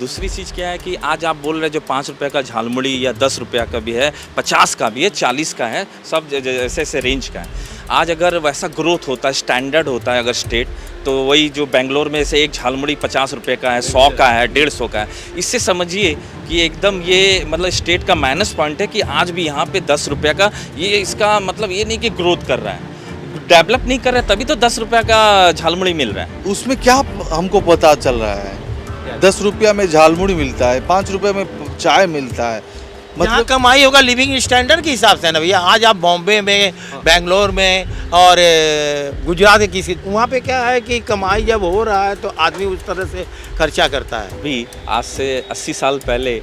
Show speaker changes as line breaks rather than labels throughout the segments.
दूसरी चीज़ क्या है कि आज आप बोल रहे हैं जो 5 रुपये का झालमुड़ी या 10 रुपये का भी है, 50 का भी है, 40 का है, सब जैसे ऐसे रेंज का है। आज अगर वैसा ग्रोथ होता है, स्टैंडर्ड होता है अगर स्टेट, तो वही जो बेंगलोर में से एक झालमुड़ी 50 रुपये का है, 100 का है, 150 का है। इससे समझिए कि एकदम ये मतलब स्टेट का माइनस पॉइंट है कि आज भी यहाँ पे 10 रुपये का, ये इसका मतलब ये नहीं कि ग्रोथ कर रहा है, डेवलप नहीं कर रहा है, तभी तो 10 रुपये का झालमुड़ी मिल रहा है।
उसमें क्या हमको पता चल रहा है? 10 रुपया में झालमुड़ी मिलता है, 5 रुपये में चाय मिलता है।
मतलब कमाई होगा लिविंग स्टैंडर्ड के हिसाब से ना भैया। आज आप बॉम्बे में, बेंगलोर में और गुजरात के किसी वहाँ पे क्या है कि कमाई जब हो रहा है तो आदमी उस तरह से खर्चा करता है।
अभी आज से 80 साल पहले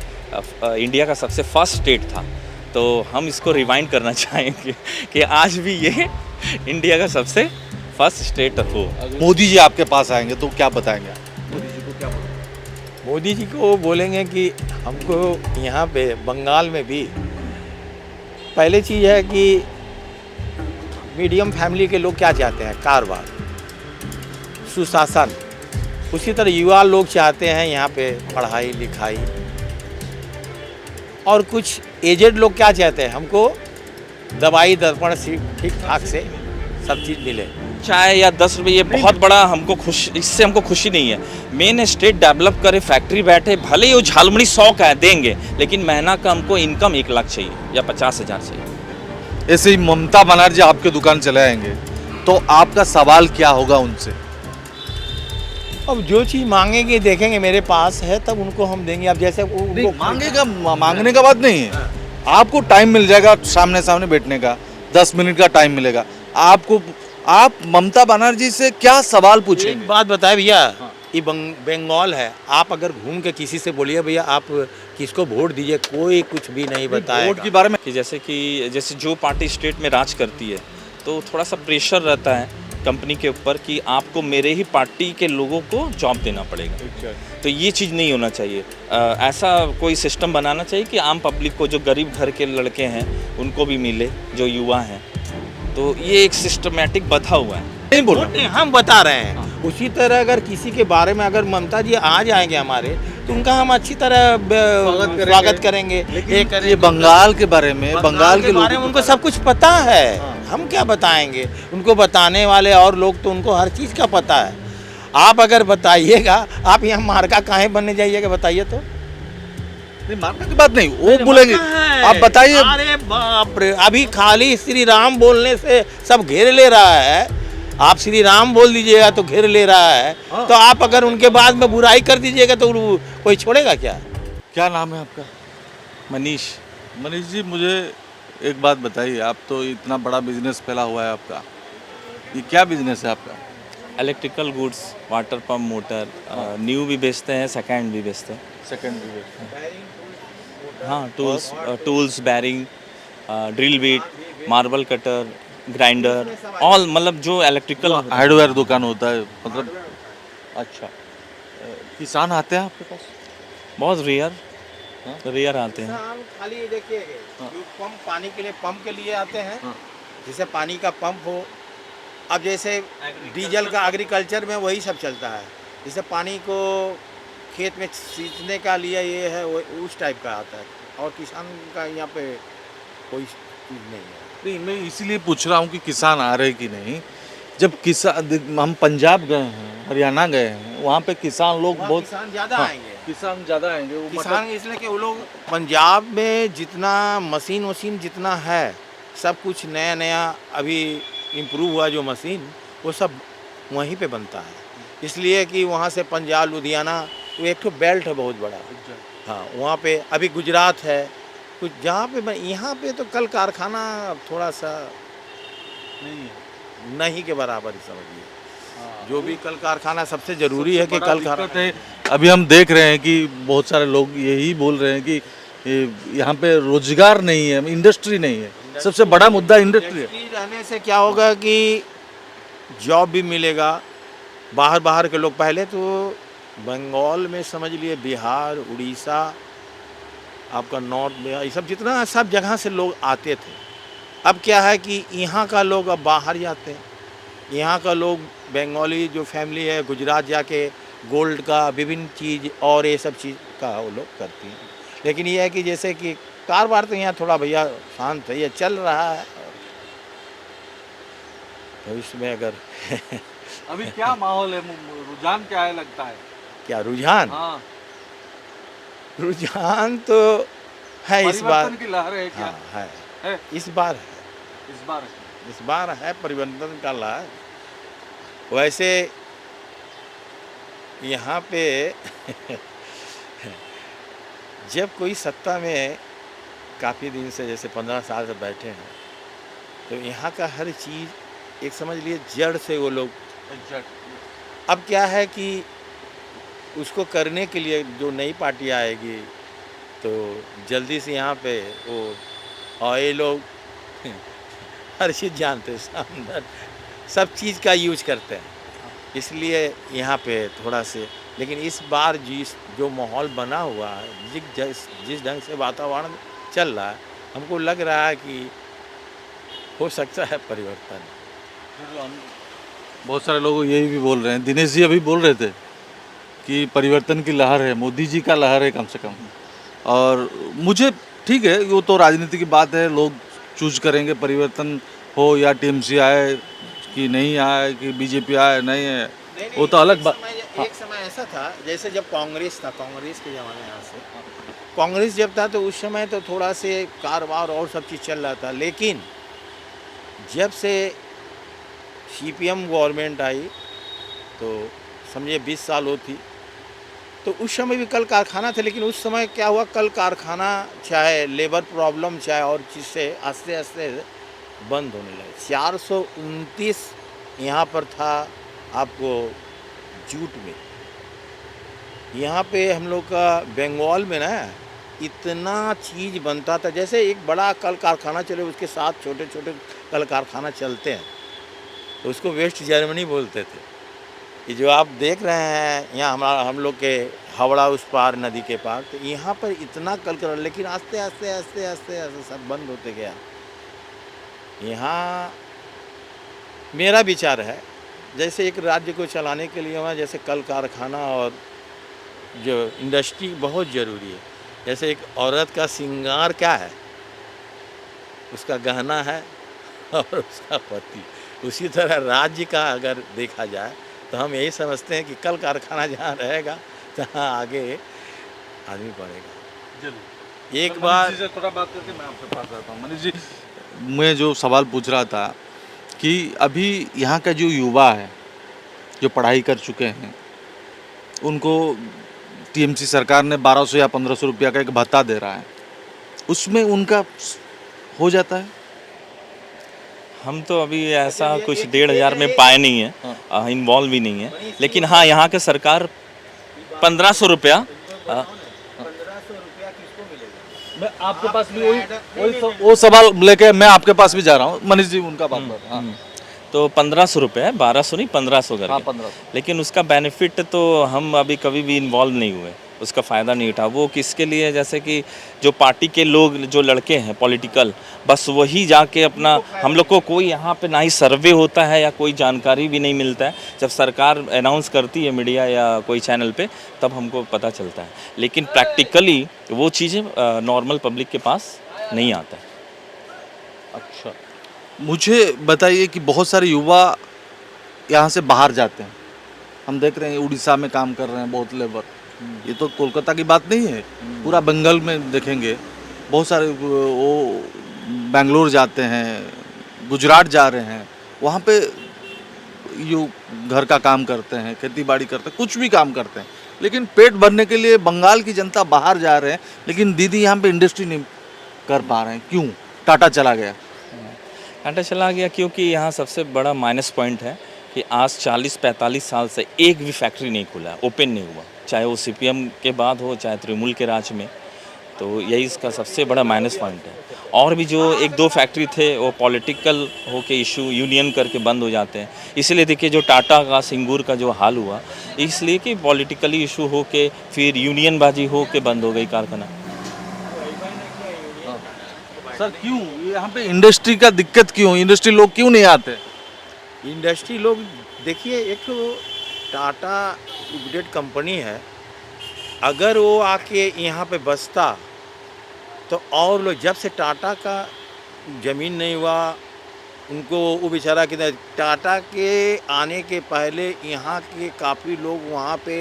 इंडिया का सबसे फर्स्ट स्टेट था, तो हम इसको रिवाइंड करना चाहेंगे कि आज भी ये इंडिया का सबसे फर्स्ट स्टेट हो।
मोदी जी आपके पास आएंगे तो क्या बताएंगे आप?
मोदी जी को बोलेंगे कि हमको यहाँ पे बंगाल में भी पहले चीज़ है कि मीडियम फैमिली के लोग क्या चाहते हैं? कारोबार, सुशासन। उसी तरह युवा लोग चाहते हैं यहाँ पे पढ़ाई लिखाई। और कुछ एजेड लोग क्या चाहते हैं? हमको दवाई दर्पण से ठीक ठाक से सब चीज़ मिले।
चाय या 10 रुपये ये बहुत बड़ा हमको इससे हमको खुशी नहीं है। मेन स्टेट डेवलप करे, फैक्ट्री बैठे, भले ही वो झालमुड़ी 100 का है देंगे, लेकिन महीना का हमको इनकम 1 लाख चाहिए या 50,000 चाहिए।
ऐसे ही ममता बनर्जी आपके दुकान चले आएंगे तो आपका सवाल क्या होगा उनसे?
अब जो चीज़ मांगेंगे देखेंगे, मेरे पास है तब उनको हम देंगे। अब जैसे वो
मांगने का बात नहीं है। आपको टाइम मिल जाएगा सामने सामने बैठने का, 10 मिनट का टाइम मिलेगा आपको। आप ममता बनर्जी से क्या सवाल पूछेंगे?
एक बात बताए भैया, ये बंगाल है। आप अगर घूम के किसी से बोलिए भैया आप किसको वोट दीजिए, कोई कुछ भी नहीं बताएगा।
वोट के बारे में
कि जैसे जो पार्टी स्टेट में राज करती है, तो थोड़ा सा प्रेशर रहता है कंपनी के ऊपर कि आपको मेरे ही पार्टी के लोगों को जॉब देना पड़ेगा। तो ये चीज़ नहीं होना चाहिए। ऐसा कोई सिस्टम बनाना चाहिए कि आम पब्लिक को, जो गरीब घर के लड़के हैं उनको भी मिले, जो युवा हैं। तो ये एक सिस्टमैटिक बधा हुआ है।
नहीं बोल रहे,
हम बता रहे हैं। उसी तरह अगर किसी के बारे में अगर ममता जी आ जाएंगे हमारे, तो उनका हम अच्छी तरह स्वागत करेंगे।
ये बंगाल के बारे में, बंगाल के
बारे में उनको सब कुछ पता है। हम क्या बताएंगे? उनको बताने वाले और लोग तो उनको हर चीज़ का पता है। आप अगर बताइएगा, आप यहाँ मार्का काहे बनने जाइएगा बताइए तो?
नहीं, मारने की बात नहीं, वो बोलेंगे। आप बताइए।
अरे बाप रे, अभी खाली श्री राम बोलने से सब घेर ले रहा है। आप श्री राम बोल दीजिएगा तो घेर ले रहा है। तो आप अगर उनके बाद में बुराई कर दीजिएगा तो कोई छोड़ेगा क्या?
क्या नाम है आपका?
मनीष,
मनीष जी, मुझे एक बात बताइए। आप तो इतना बड़ा बिजनेस फैला हुआ है आपका, ये क्या बिजनेस है आपका?
Electrical goods, water pump, motor, new भी बेचते हैं, सेकंड भी बेचते हैं।
Second business.
हाँ, tools, bearing, drill bit, marble cutter, grinder, all, मतलब जो इलेक्ट्रिकल
हार्डवेयर दुकान होता है मतलब। अच्छा, किसान आते हैं आपके पास?
बहुत रेयर आते हैं।
खाली देखिए, पंप पानी के लिए, पंप के लिए आते हैं। जैसे पानी का पंप हो, अब जैसे डीजल का एग्रीकल्चर में वही सब चलता है। जैसे पानी को खेत में सींचने का लिए ये है, वो उस टाइप का आता है। और किसान का यहाँ पे कोई चीज़ नहीं है।
नहीं, मैं इसीलिए पूछ रहा हूँ कि किसान आ रहे कि नहीं। जब किसान, हम पंजाब गए हैं, हरियाणा गए हैं, वहाँ पे किसान लोग बहुत,
किसान ज़्यादा आएंगे।
किसान ज़्यादा आएंगे। वो
किसान इसलिए कि वो लोग पंजाब में जितना मशीन जितना है, सब कुछ नया नया अभी इम्प्रूव हुआ जो मशीन, वो सब वहीं पे बनता है। इसलिए कि वहाँ से पंजाब, लुधियाना, वो एक तो बेल्ट है बहुत बड़ा। हाँ, वहाँ पे अभी गुजरात है कुछ, जहाँ पे यहाँ पे तो कल कारखाना थोड़ा सा नहीं के बराबर ही समझिए। जो भी कल कारखाना सबसे ज़रूरी है कि कल कारखाना है।
अभी हम देख रहे हैं कि बहुत सारे लोग यही बोल रहे हैं कि यहाँ पे रोजगार नहीं है, इंडस्ट्री नहीं है। सबसे बड़ा मुद्दा इंडस्ट्री है।
रहने से क्या होगा कि जॉब भी मिलेगा। बाहर के लोग, पहले तो बंगाल में समझ लिए, बिहार, उड़ीसा, आपका नॉर्थ में, ये सब जितना सब जगह से लोग आते थे। अब क्या है कि यहाँ का लोग अब बाहर जाते हैं। यहाँ का लोग बंगाली जो फैमिली है, गुजरात जाके गोल्ड का विभिन्न चीज़ और ये सब चीज़ का वो लोग करती हैं। लेकिन ये है कि जैसे कि कारोबार तो यहाँ थोड़ा भैया शांत है, ये चल रहा है। भविष्य में अगर
अभी क्या माहौल है, रुझान क्या है लगता है?
क्या रुझान,
हाँ,
रुझान तो है इस बार।
परिवर्तन की लहर है क्या?
हाँ है,
है
इस बार है,
इस बार?
इस बार है परिवर्तन का लहर। वैसे यहाँ पे जब कोई सत्ता में काफ़ी दिन से, जैसे 15 साल से बैठे हैं, तो यहाँ का हर चीज़ एक समझ लिए जड़ से वो लोग। अब क्या है कि उसको करने के लिए जो नई पार्टी आएगी तो जल्दी से यहाँ पे वो, और ये लोग हर चीज़ जानते हैं, अंदर सब चीज़ का यूज करते हैं, इसलिए यहाँ पे थोड़ा से। लेकिन इस बार जो माहौल बना हुआ है, जिस ढंग से वातावरण चल रहा है, हमको लग रहा है कि हो सकता है परिवर्तन।
बहुत सारे लोग यही भी बोल रहे हैं, दिनेश जी अभी बोल रहे थे कि परिवर्तन की लहर है, मोदी जी का लहर है कम से कम। और मुझे ठीक है, वो तो राजनीति की बात है, लोग चूज करेंगे परिवर्तन हो या टीएमसी आए कि नहीं आए, कि बीजेपी आए नहीं है, वो तो अलग बात।
एक समय ऐसा था जैसे जब कांग्रेस था, कांग्रेस के ज़माने यहाँ से, कांग्रेस जब था तो उस समय तो थोड़ा से कारोबार और सब चीज़ चल रहा था। लेकिन जब से सीपीएम गवर्नमेंट आई तो समझिए 20 साल हो थी, तो उस समय भी कल कारखाना थे। लेकिन उस समय क्या हुआ, कल कारखाना चाहे लेबर प्रॉब्लम चाहे और चीज़ से आस्ते आस्ते बंद होने लगे। 429 यहाँ पर था आपको जूट में। यहाँ पे हम लोग का बंगाल में ना इतना चीज़ बनता था, जैसे एक बड़ा कल कारखाना चले उसके साथ छोटे छोटे कल कारखाना चलते हैं, तो उसको वेस्ट जर्मनी बोलते थे। ये जो आप देख रहे हैं यहाँ हम लोग के हावड़ा उस पार नदी के पार, तो यहाँ पर इतना कल कर, लेकिन आस्ते आस्ते आस्ते आस्ते आस्ते सब बंद होते गया। यहाँ मेरा विचार है जैसे एक राज्य को चलाने के लिए वहाँ जैसे कल कारखाना और जो इंडस्ट्री बहुत ज़रूरी है। जैसे एक औरत का श्रृंगार क्या है, उसका गहना है और उसका पति, उसी तरह राज्य का अगर देखा जाए तो हम यही समझते हैं कि कल कारखाना जहाँ रहेगा तहाँ आगे आदमी बढ़ेगा। एक बार
थोड़ा बात करके मैं आपसे बात करता हूँ। मनीष जी, मैं जो सवाल पूछ रहा था कि अभी यहाँ का जो युवा है जो पढ़ाई कर चुके हैं, उनको टीएमसी सरकार ने 1200 या 1500 रुपया का एक भत्ता दे रहा है, उसमें उनका हो जाता है?
हम तो अभी ऐसा कुछ 1500 में पाए नहीं है, इन्वॉल्व भी नहीं है। लेकिन हाँ, यहाँ के सरकार 1500 रुपया,
1500 रुपया किसको मिलेगा?
मैं आपके पास भी वो सवाल लेके मैं आपके पास भी जा रहा हूँ। मनीष जी उनका बात कर, हाँ
तो 1500 रुपये है, 1200 नहीं 1500
हाँ,
करके।
1500।
लेकिन उसका बेनिफिट तो हम अभी कभी भी इन्वॉल्व नहीं हुए, उसका फ़ायदा नहीं उठा। वो किसके लिए, जैसे कि जो पार्टी के लोग, जो लड़के हैं पॉलिटिकल, बस वही जाके अपना, हम लोग को कोई यहाँ पे ना ही सर्वे होता है या कोई जानकारी भी नहीं मिलता है। जब सरकार अनाउंस करती है मीडिया या कोई चैनल पे, तब हमको पता चलता है। लेकिन प्रैक्टिकली वो चीज़ें नॉर्मल पब्लिक के पास नहीं आता है।
अच्छा, मुझे बताइए कि बहुत सारे युवा यहाँ से बाहर जाते हैं, हम देख रहे हैं उड़ीसा में काम कर रहे हैं बहुत लेबर, ये तो कोलकाता की बात नहीं है, पूरा बंगाल में देखेंगे बहुत सारे वो बेंगलोर जाते हैं, गुजरात जा रहे हैं, वहाँ पे ये घर का काम करते हैं, खेती बाड़ी करते हैं, कुछ भी काम करते हैं, लेकिन पेट भरने के लिए बंगाल की जनता बाहर जा रहे हैं। लेकिन दीदी यहाँ पे इंडस्ट्री नहीं कर पा रहे हैं, क्यों? टाटा चला गया।
टाटा चला गया क्योंकि यहाँ सबसे बड़ा माइनस पॉइंट है कि आज 40-45 साल से एक भी फैक्ट्री नहीं खुला, ओपन नहीं हुआ, चाहे वो सीपीएम के बाद हो चाहे तृणमूल के राज में। तो यही इसका सबसे बड़ा माइनस पॉइंट है। और भी जो 1-2 फैक्ट्री थे वो पॉलिटिकल हो के इशू यूनियन करके बंद हो जाते हैं। इसलिए देखिए जो टाटा का सिंगूर का जो हाल हुआ, इसलिए कि पॉलिटिकली इशू हो के फिर यूनियनबाजी हो के बंद हो गई कारखाना।
सर क्यों यहाँ पे इंडस्ट्री का दिक्कत क्यों, इंडस्ट्री लोग क्यों नहीं आते?
इंडस्ट्री लोग देखिए, एक तो टाटा लिमिटेड कंपनी है, अगर वो आके यहाँ पे बसता तो और लोग, जब से टाटा का ज़मीन नहीं हुआ, उनको वो बेचारा कितना, टाटा के आने के पहले यहाँ के काफ़ी लोग वहाँ पे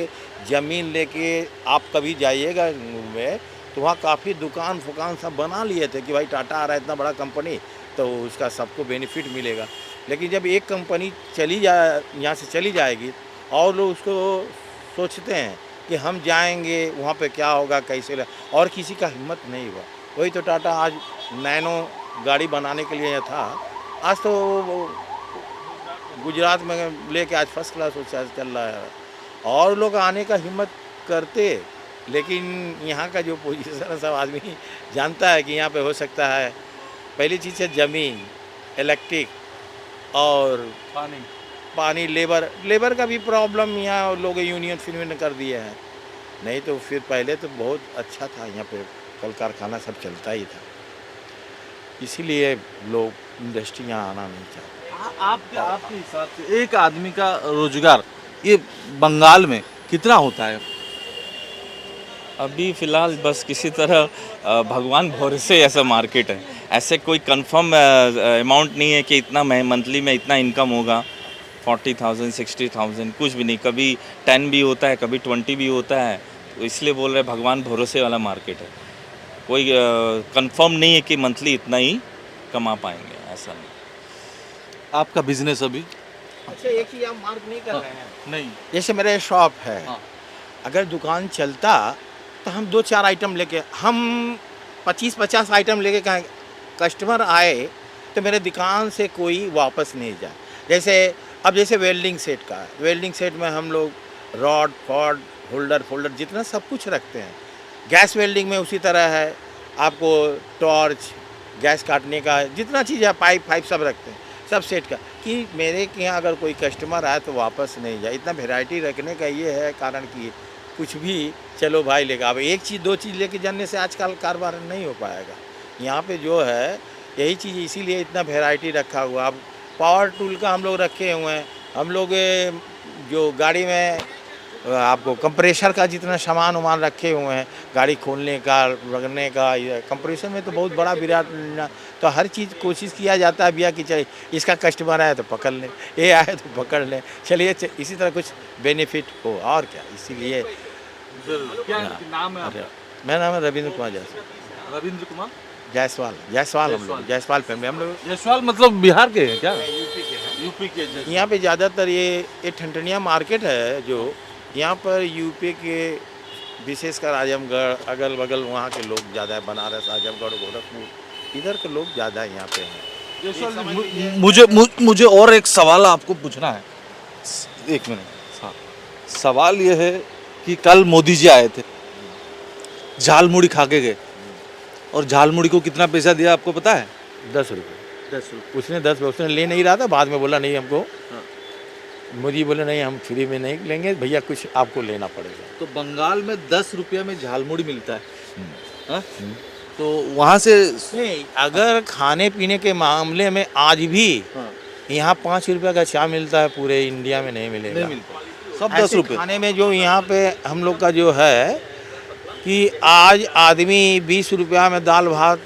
ज़मीन लेके, आप कभी जाइएगा में तो वहाँ काफ़ी दुकान फुकान सब बना लिए थे कि भाई टाटा आ रहा है, इतना बड़ा कंपनी, तो उसका सबको बेनिफिट मिलेगा। लेकिन जब एक कंपनी चली जाए, यहाँ से चली जाएगी, और लोग उसको सोचते हैं कि हम जाएंगे वहाँ पे क्या होगा, कैसे और किसी का हिम्मत नहीं हुआ। वही तो टाटा आज नैनो गाड़ी बनाने के लिए यहाँ था, आज तो वो गुजरात में लेके आज फर्स्ट क्लास चल रहा है। और लोग आने का हिम्मत करते, लेकिन यहाँ का जो पोजीशन है सब आदमी जानता है कि यहाँ पे हो सकता है। पहली चीज़ है ज़मीन, इलेक्ट्रिक और पानी, लेबर का भी प्रॉब्लम यहाँ लोग यूनियन फिर कर दिए हैं। नहीं तो फिर पहले तो बहुत अच्छा था, यहाँ पे कल कारखाना सब चलता ही था, इसीलिए लोग इंडस्ट्री यहाँ आना नहीं चाहते।
आपके हिसाब से एक आदमी का रोजगार ये बंगाल में कितना होता है?
अभी फ़िलहाल बस किसी तरह भगवान भरोसे ऐसा मार्केट है, ऐसे कोई कंफर्म अमाउंट नहीं है कि इतना मंथली में इतना इनकम होगा, 40,000 60,000 कुछ भी नहीं, कभी 10 भी होता है, कभी 20 भी होता है। तो इसलिए बोल रहे भगवान भरोसे वाला मार्केट है, कोई कंफर्म नहीं है कि मंथली इतना ही कमा पाएंगे, ऐसा नहीं।
आपका बिजनेस अभी
अच्छा, एक चीज़ आप मार्क नहीं कर रहे हैं,
नहीं?
जैसे मेरे शॉप है,
हाँ।
अगर दुकान चलता तो हम 2-4 आइटम लेके, हम 25-50 आइटम लेके कहीं कस्टमर आए तो मेरे दुकान से कोई वापस नहीं जाए। जैसे अब जैसे वेल्डिंग सेट का है, वेल्डिंग सेट में हम लोग रॉड फॉड होल्डर फोल्डर जितना सब कुछ रखते हैं। गैस वेल्डिंग में उसी तरह है, आपको टॉर्च, गैस काटने का जितना चीज़ है, पाइप फाइप सब रखते हैं, सब सेट का, कि मेरे के यहाँ अगर कोई कस्टमर आए तो वापस नहीं जाए। इतना वैरायटी रखने का ये है कारण कि कुछ भी चलो भाई लेगा, अब एक चीज़ 2 चीज़ लेके जाने से आजकल कारोबार नहीं हो पाएगा। यहाँ पे जो है यही चीज़, इसीलिए इतना वैरायटी रखा हुआ। अब पावर टूल का हम लोग रखे हुए हैं, हम लोग जो गाड़ी में आपको कंप्रेशर का जितना सामान वामान रखे हुए हैं, गाड़ी खोलने का, रगड़ने का, कंप्रेशर में तो बहुत बड़ा विराट, तो हर चीज़ कोशिश किया जाता है भैया कि चलिए इसका कस्टमर आया तो पकड़ लें, ये आए तो पकड़ लें, चलिए इसी तरह कुछ बेनिफिट हो, और क्या। इसीलिए
क्या नाम है आपका?
मेरा नाम है रविंद्र कुमार जायसवाल।
रविंद्र कुमार
जायसवाल हम लोग जायसवाल फैमिली, हम लोग
जयसवाल मतलब बिहार के हैं क्या? यूपी के
यहाँ पे ज़्यादातर ये ठंडनिया मार्केट है, जो यहाँ पर यूपी के विशेषकर आजमगढ़ अगल बगल वहाँ के लोग ज़्यादा है, बनारस आजमगढ़ गोरखपुर इधर के लोग ज़्यादा यहाँ पे हैं।
मुझे और एक सवाल आपको पूछना है, 1 मिनट। हाँ, सवाल ये है कि कल मोदी जी आए थे, झालमुड़ी खा के गए, और झालमुड़ी को कितना पैसा दिया आपको पता है?
10 रुपये। उसने ले नहीं रहा था, बाद में बोला नहीं हमको, मोदी बोले नहीं हम फ्री में नहीं लेंगे भैया, कुछ आपको लेना पड़ेगा।
तो बंगाल में 10 रुपया में झालमुड़ी मिलता है, हाँ? तो वहाँ से
नहीं, अगर खाने पीने के मामले में आज भी यहाँ 5 रुपये का चाय मिलता है, पूरे इंडिया में नहीं मिलेगा,
नहीं मिलता, सब
ऐसे
10 रुपये।
खाने में जो यहाँ पे हम लोग का जो है कि आज आदमी 20 रुपया में दाल भात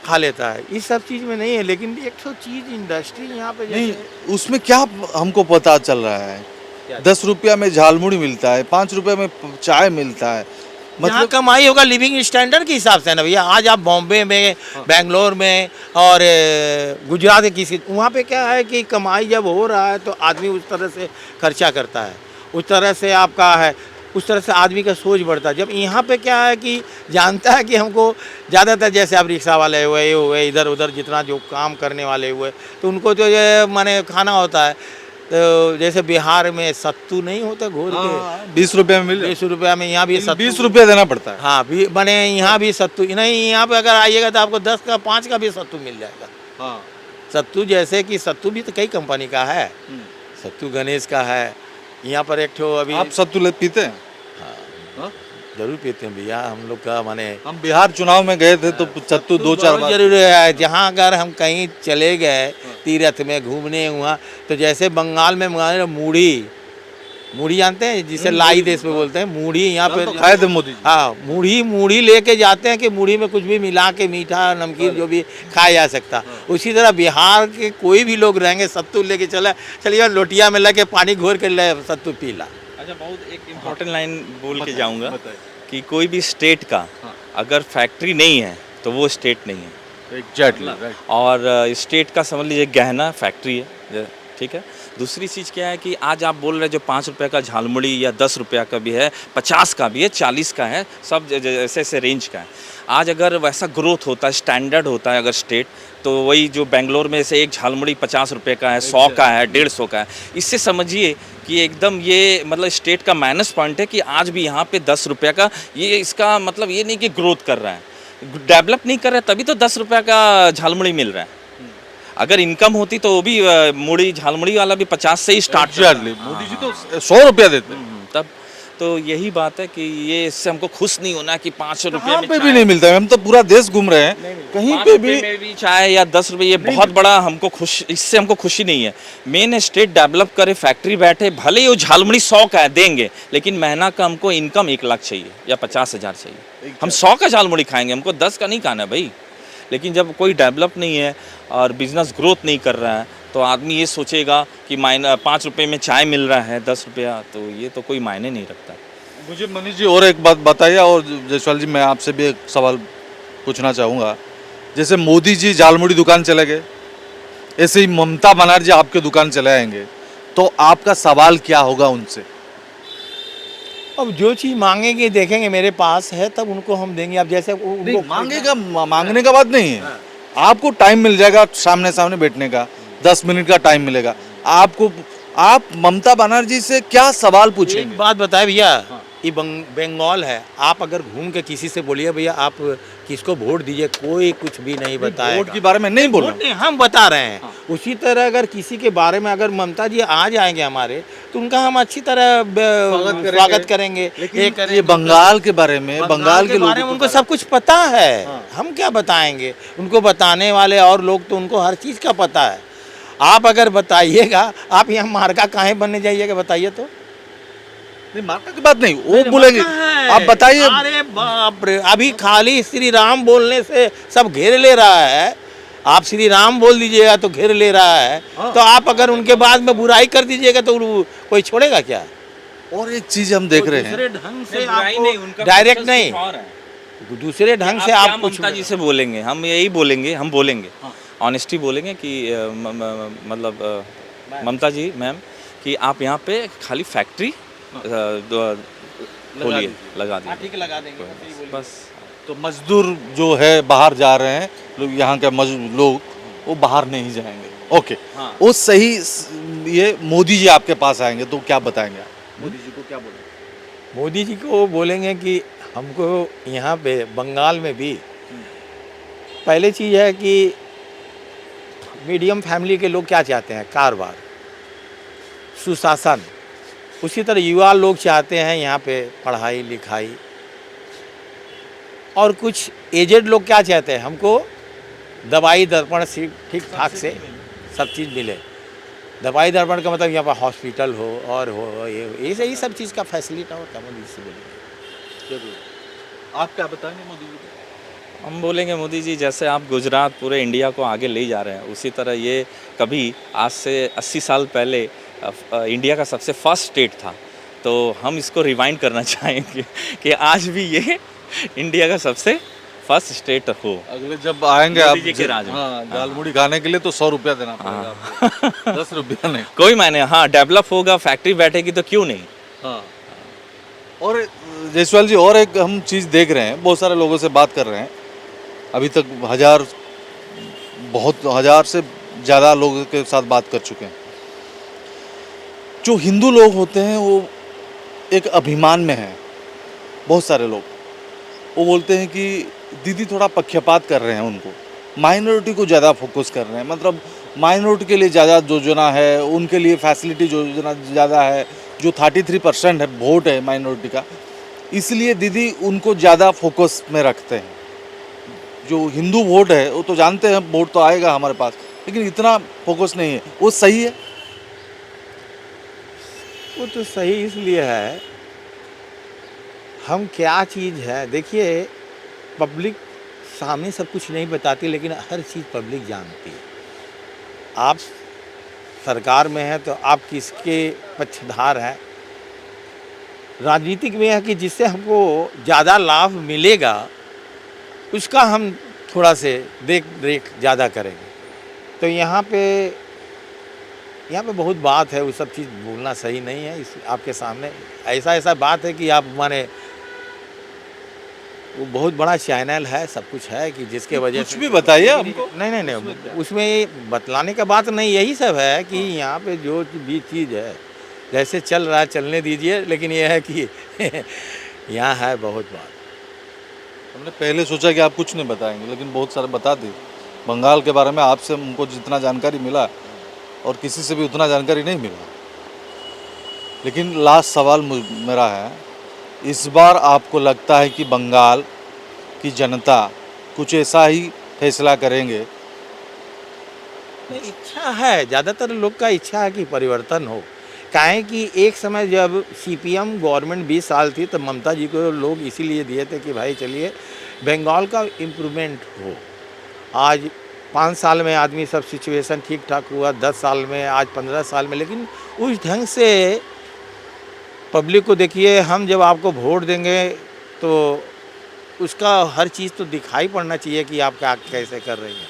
खा लेता है, इस सब चीज़ में नहीं है। लेकिन एक तो चीज़ इंडस्ट्री यहाँ पे
नहीं, उसमें क्या हमको पता चल रहा है, 10 रुपया में झालमुड़ी मिलता है, 5 रुपया में चाय मिलता है,
मतलब कमाई होगा लिविंग स्टैंडर्ड के हिसाब से ना भैया। आज आप बॉम्बे में, बेंगलोर में और गुजरात के किसी, वहाँ पे क्या है कि कमाई जब हो रहा है तो आदमी उस तरह से खर्चा करता है, उस तरह से आपका है, उस तरह से आदमी का सोच बढ़ता है। जब यहाँ पे क्या है कि जानता है कि हमको ज़्यादातर जैसे आप रिक्शा वाले हुए, ये हुए, इधर उधर जितना जो काम करने वाले हुए, तो उनको तो ये माने खाना होता है। तो जैसे बिहार में सत्तू नहीं होता घोर के,
20 रुपये में मिले,
20 रुपया में, यहाँ भी
20 रुपया देना पड़ता है।
हाँ भी बने, यहाँ भी सत्तू नहीं, यहाँ पे अगर आइएगा तो आपको 10 का 5 का भी सत्तू मिल जाएगा।
हाँ,
सत्तू जैसे कि सत्तू भी तो कई कंपनी का है, सत्तू गणेश का है, यहाँ पर एक ठो अभी
आप सत्तू पीते हैं?
हाँ, जरूर पीते हैं भैया, हम लोग का माने
हम बिहार चुनाव में गए थे तो सत्तू 2-4 बार
जरूर है। जहाँ अगर हम कहीं चले गए तीर्थ में घूमने हुआ, तो जैसे बंगाल में मुड़ी मूढ़ी जानते हैं जिसे लाई देश में बोलते हैं, मूढ़ी यहाँ पे
तो खाए थे मोदी जी।
हाँ, मूढ़ी लेके जाते हैं कि मूढ़ी में कुछ भी मिला के मीठा नमकीन जो भी खाया जा सकता। उसी तरह बिहार के कोई भी लोग रहेंगे सत्तू लेके चलिए लोटिया में लगे पानी घोर के ले सत्तू पी ला।
अच्छा, बहुत एक इम्पोर्टेंट लाइन बोल के जाऊंगा कि कोई भी स्टेट का अगर फैक्ट्री नहीं है तो वो स्टेट नहीं है।
एग्जैक्टली।
और स्टेट का समझ लीजिए गहना फैक्ट्री है, ठीक है। दूसरी चीज़ क्या है कि आज आप बोल रहे जो 5 रुपये का झालमुड़ी या 10 रुपये का भी है, 50 का भी है, 40 का है, सब जैसे ऐसे रेंज का है। आज अगर वैसा ग्रोथ होता है, स्टैंडर्ड होता है अगर स्टेट, तो वही जो बेंगलोर में से एक झालमुड़ी 50 रुपये का है, 100 का है, 150 का है। इससे समझिए कि एकदम ये मतलब स्टेट का माइनस पॉइंट है कि आज भी यहाँ पे 10 रुपये का, ये इसका मतलब ये नहीं कि ग्रोथ कर रहा है, डेवलप नहीं कर रहा है, तभी तो 10 रुपये का झालमुड़ी मिल रहा है। अगर इनकम होती तो वो भी मुड़ी झालमुड़ी वाला भी 50 से ही स्टार्ट करता।
मोदी जी तो 100 रुपया देते हैं।
तब तो यही बात है कि ये इससे हमको खुश नहीं होना कि 5 रुपये
कहाँ
में
पे भी
चाय-
नहीं मिलता है, हम तो पूरा देश घूम रहे हैं, कहीं
5
पे
रुपये
भी
में भी चाय या 10 रुपये, ये बहुत बड़ा हमको इससे हमको खुशी नहीं है। मेन स्टेट डेवलप करे, फैक्ट्री बैठे, भले ही वो झालमुड़ी 100 का है देंगे, लेकिन महीना का हमको इनकम 1 लाख चाहिए या 50,000 चाहिए। हम 100 का झालमुड़ी खाएंगे, हमको 10 का नहीं खाना है भाई। लेकिन जब कोई डेवलप नहीं है और बिजनेस ग्रोथ नहीं कर रहा है तो आदमी ये सोचेगा कि 5 रुपये में चाय मिल रहा है 10 रुपया, तो ये तो कोई मायने नहीं रखता।
मुझे मनीष जी और एक बात बताइए, और जयसवाल जी मैं आपसे भी एक सवाल पूछना चाहूँगा। जैसे मोदी जी झालमुड़ी दुकान चले गए, ऐसे ही ममता बनर्जी आपके दुकान चले आएंगे, तो आपका सवाल क्या होगा उनसे?
अब जो चीज़ मांगेंगे देखेंगे मेरे पास है तब उनको हम देंगे। अब जैसे उनको
मांगने का बात नहीं है, आपको टाइम मिल जाएगा सामने सामने बैठने का, 10 मिनट का टाइम मिलेगा आपको, आप ममता बनर्जी से क्या सवाल पूछेंगे?
एक बात बताए भैया, ये बंगाल है, आप अगर घूम के किसी से बोलिए भैया आप किसको वोट दीजिए, कोई कुछ भी नहीं बताएगा।
वोट के बारे में नहीं बोल रहा हूं।
नहीं, हम बता रहे हैं। उसी तरह अगर किसी के बारे में अगर ममता जी आ जाएंगे हमारे, तो उनका हम अच्छी तरह स्वागत करेंगे।
लेकिन ये बंगाल के बारे में, बंगाल के
बारे में
लोगों
उनको सब कुछ पता है। हम क्या बताएंगे उनको, बताने वाले और लोग तो उनको हर चीज़ का पता है। आप अगर बताइएगा, आप यहाँ मार्का काहे बनने जाइएगा बताइए तो?
नहीं, मार्का की बात नहीं, वो बोलेंगे, आप बताइए।
अरे बाप रे, अभी खाली श्री राम बोलने से सब घेर ले रहा है। आप श्री राम बोल दीजिएगा तो घेर ले रहा है। तो आप अगर उनके बाद में बुराई कर दीजिएगा तो कोई छोड़ेगा क्या?
और एक चीज हम देख रहे हैं,
दूसरे ढंग से
नहीं, उनका
डायरेक्ट
प्रोसेस
नहीं,
कुछ और है।
दूसरे ढंग से
आप
आप
क्या
कुछ
ममता जी से बोलेंगे? हम यही बोलेंगे, हम बोलेंगे ऑनेस्टी बोलेंगे कि मतलब ममता जी मैम कि आप यहाँ पे खाली फैक्ट्री खोलिए, लगा दीजिए,
ठीक लगा देंगे
बस।
तो मजदूर जो है बाहर जा रहे हैं लोग, यहाँ के लोग वो बाहर नहीं जाएंगे। ओके,
हाँ।
वो सही। ये मोदी जी आपके पास आएंगे तो क्या बताएंगे आप? मोदी जी को क्या बोलेंगे?
मोदी जी को बोलेंगे कि हमको यहाँ पे बंगाल में भी पहले चीज़ है कि मीडियम फैमिली के लोग क्या चाहते हैं, कारोबार, सुशासन। उसी तरह युवा लोग चाहते हैं यहाँ पे पढ़ाई लिखाई। और कुछ एजेड लोग क्या चाहते हैं, हमको दवाई दर्पण से ठीक ठाक से सब चीज़ मिले। दवाई दर्पण का मतलब यहाँ पर हॉस्पिटल हो और हो, ये सब चीज़ का फैसिलिटी होता है। मोदी जी से बोलेंगे।
आप क्या बताएंगे मोदी जी को?
हम बोलेंगे मोदी जी जैसे आप गुजरात पूरे इंडिया को आगे ले जा रहे हैं, उसी तरह ये कभी आज से 80 साल पहले इंडिया का सबसे फर्स्ट स्टेट था, तो हम इसको रिवाइंड करना चाहेंगे कि आज भी ये इंडिया का सबसे फर्स्ट स्टेट हो।
अगले जब आएंगे आप
मोदी जी के राज में।
हाँ, झालमुड़ी खाने के लिए तो 100 रुपया देना पड़ेगा आपको, 10 रुपया नहीं।
कोई मायने, हाँ डेवलप होगा, फैक्ट्री बैठेगी तो क्यों नहीं।
हाँ। और जयसवाल जी और एक हम चीज़ देख रहे हैं, बहुत सारे लोगों से बात कर रहे हैं, अभी तक हजार से ज़्यादा लोगों के साथ बात कर चुके हैं। जो हिंदू लोग होते हैं वो एक अभिमान में हैं, बहुत सारे लोग वो बोलते हैं कि दीदी थोड़ा पक्षपात कर रहे हैं, उनको माइनॉरिटी को ज़्यादा फोकस कर रहे हैं, मतलब माइनॉरिटी के लिए ज़्यादा योजना है, उनके लिए फैसिलिटी योजना ज़्यादा है, जो 33% है वोट है माइनॉरिटी का, इसलिए दीदी उनको ज़्यादा फोकस में रखते हैं। जो हिंदू वोट है वो तो जानते हैं वोट तो आएगा हमारे पास, लेकिन इतना फोकस नहीं है, वो सही है?
वो तो सही इसलिए है, हम क्या चीज़ है देखिए, पब्लिक सामने सब कुछ नहीं बताती, लेकिन हर चीज़ पब्लिक जानती है। आप सरकार में हैं तो आप किसके पक्षधार हैं। राजनीतिक में है कि जिससे हमको ज़्यादा लाभ मिलेगा उसका हम थोड़ा से देख रेख ज़्यादा करेंगे। तो यहाँ पे बहुत बात है, वो सब चीज़ बोलना सही नहीं है। इस आपके सामने ऐसा बात है कि आप माने वो बहुत बड़ा चैनल है, सब कुछ है कि जिसके वजह
कुछ
से
भी बताइए हमको।
नहीं, उसमें बतलाने का बात नहीं, यही सब है कि यहाँ पे जो भी चीज़ है जैसे चल रहा है चलने दीजिए, लेकिन ये है कि यहाँ है बहुत बात।
हमने पहले सोचा कि आप कुछ नहीं बताएंगे, लेकिन बहुत सारे बता दिए। बंगाल के बारे में आपसे हमको जितना जानकारी मिला और किसी से भी उतना जानकारी नहीं मिला। लेकिन लास्ट सवाल मेरा है, इस बार आपको लगता है कि बंगाल की जनता कुछ ऐसा ही फैसला करेंगे?
नहीं, इच्छा है, ज़्यादातर लोग का इच्छा है कि परिवर्तन हो। काहे कि एक समय जब सीपीएम गवर्नमेंट 20 साल थी तो ममता जी को लोग इसीलिए दिए थे कि भाई चलिए बंगाल का इम्प्रूवमेंट हो। आज 5 साल में आदमी सब सिचुएशन ठीक ठाक हुआ, 10 साल में, आज 15 साल में, लेकिन उस ढंग से पब्लिक को देखिए, हम जब आपको वोट देंगे तो उसका हर चीज़ तो दिखाई पड़ना चाहिए कि आप क्या कैसे कर रही हैं।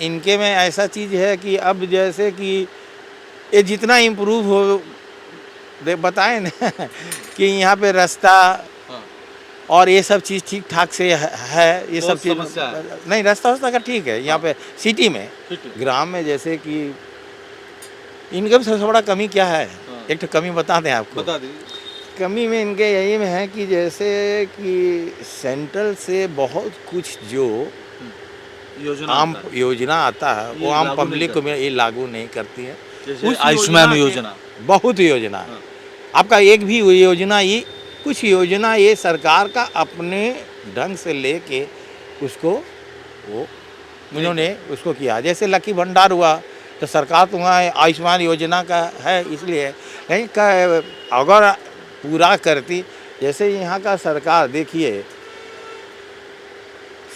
इनके में ऐसा चीज़ है कि अब जैसे कि ये जितना इम्प्रूव हो बताएं ना कि यहाँ पे रास्ता और ये सब चीज़ ठीक ठाक से है, ये सब चीज़ नहीं, रास्ता का ठीक है यहाँ पे सिटी में। ग्राम में जैसे कि इनका भी सबसे बड़ा कमी क्या है, एक तो कमी बता दें आपको।
बता दीजिए।
कमी में इनके यही में है कि जैसे कि सेंट्रल से बहुत कुछ जो योजना आता है वो आम पब्लिक को ये लागू नहीं करती है।
जैसे आयुष्मान योजना,
बहुत योजना है। आपका एक भी योजना, ये कुछ योजना ये सरकार का अपने ढंग से लेके उसको वो उन्होंने उसको किया। जैसे लकी भंडार हुआ तो सरकार तो वहाँ आयुष्मान योजना का है, इसलिए नहीं अगर पूरा करती। जैसे यहाँ का सरकार देखिए,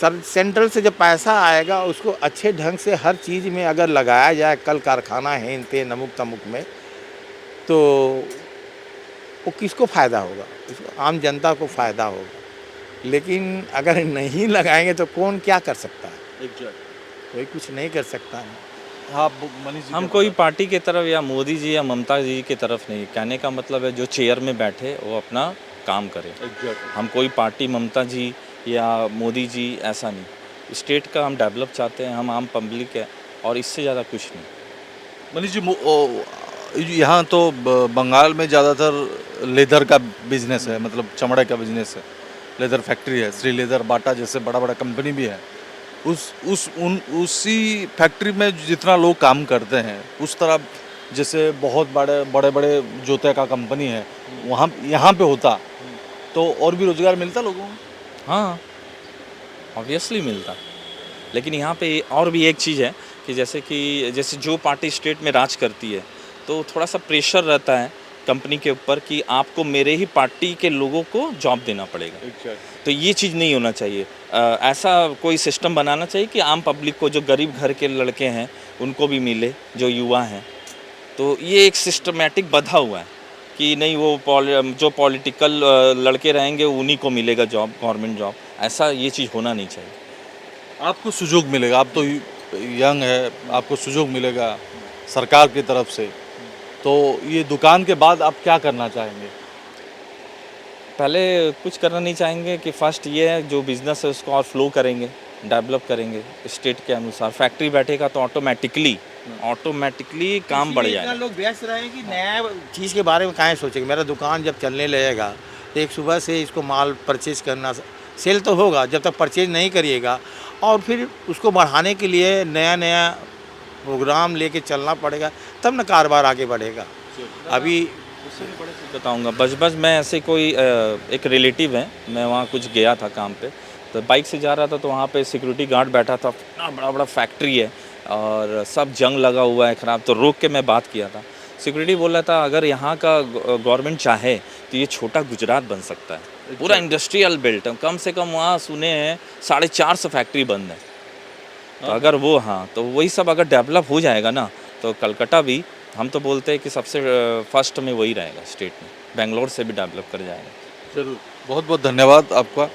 सेंट्रल से जब पैसा आएगा उसको अच्छे ढंग से हर चीज़ में अगर लगाया जाए, कल कारखाना है इनते नमुक तमुक में, तो वो किसको फ़ायदा होगा? उसको आम जनता को फ़ायदा होगा। लेकिन अगर नहीं लगाएंगे तो कौन क्या कर सकता है? कोई कुछ नहीं कर सकता है।
हाँ, मनीष जी
हम कोई पार्टी की तरफ या मोदी जी या ममता जी की तरफ नहीं, कहने का मतलब है जो चेयर में बैठे वो अपना काम करे। हम कोई पार्टी ममता जी या मोदी जी ऐसा नहीं। स्टेट का हम डेवलप चाहते हैं, हम आम पब्लिक है और इससे ज़्यादा कुछ नहीं।
मनीष जी, यहाँ तो बंगाल में ज़्यादातर लेदर का बिजनेस है, मतलब चमड़े का बिजनेस है, लेदर फैक्ट्री है, श्री लेदर, बाटा जैसे बड़ा बड़ा कंपनी भी है। उसी फैक्ट्री में जितना लोग काम करते हैं, उस तरह जैसे बहुत बड़े बड़े जूते का कंपनी है वहाँ यहाँ पे होता तो और भी रोज़गार मिलता लोगों को।
हाँ, ऑब्वियसली मिलता। लेकिन यहाँ पे और भी एक चीज़ है कि जैसे जो पार्टी स्टेट में राज करती है तो थोड़ा सा प्रेशर रहता है कंपनी के ऊपर कि आपको मेरे ही पार्टी के लोगों को जॉब देना पड़ेगा। तो ये चीज़ नहीं होना चाहिए। ऐसा कोई सिस्टम बनाना चाहिए कि आम पब्लिक को, जो गरीब घर के लड़के हैं उनको भी मिले, जो युवा हैं। तो ये एक सिस्टमेटिक बंधा हुआ है कि नहीं, वो जो पॉलिटिकल लड़के रहेंगे उन्हीं को मिलेगा जॉब, गवर्नमेंट जॉब। ऐसा ये चीज़ होना नहीं चाहिए।
आपको सुযোগ मिलेगा, आप तो यंग है, आपको सुযোग मिलेगा सरकार की तरफ से। तो ये दुकान के बाद आप क्या करना चाहेंगे?
पहले कुछ करना नहीं चाहेंगे कि फर्स्ट ये है जो बिज़नेस है उसको और फ्लो करेंगे, डेवलप करेंगे स्टेट के अनुसार। फैक्ट्री बैठेगा तो ऑटोमेटिकली काम बढ़ जाएगा।
लोग व्यस्त रहे कि नया चीज़ के बारे में काहे सोचेंगे। मेरा दुकान जब चलने लगेगा तो एक सुबह से इसको माल परचेज करना, सेल तो होगा, जब तक परचेज नहीं करिएगा और फिर उसको बढ़ाने के लिए नया नया प्रोग्राम लेके चलना पड़ेगा, तब ना कारोबार आगे बढ़ेगा। अभी
बताऊंगा बस मैं ऐसे कोई एक रिलेटिव है, मैं वहाँ कुछ गया था काम पे, तो बाइक से जा रहा था तो वहाँ पे सिक्योरिटी गार्ड बैठा था। इतना बड़ा बड़ा फैक्ट्री है और सब जंग लगा हुआ है ख़राब। तो रोक के मैं बात किया था सिक्योरिटी बोल रहा था अगर यहाँ का गवर्नमेंट चाहे तो ये छोटा गुजरात बन सकता है, पूरा इंडस्ट्रियल बेल्ट है। कम से कम वहाँ सुने हैं 450 फैक्ट्री बंद है। तो अगर वो, हाँ, तो वही सब अगर डेवलप हो जाएगा ना, तो कलकत्ता भी, हम तो बोलते हैं कि सबसे फर्स्ट में वही रहेगा स्टेट में, बेंगलोर से भी डेवलप कर जाएगा।
जरूर, बहुत बहुत धन्यवाद आपका।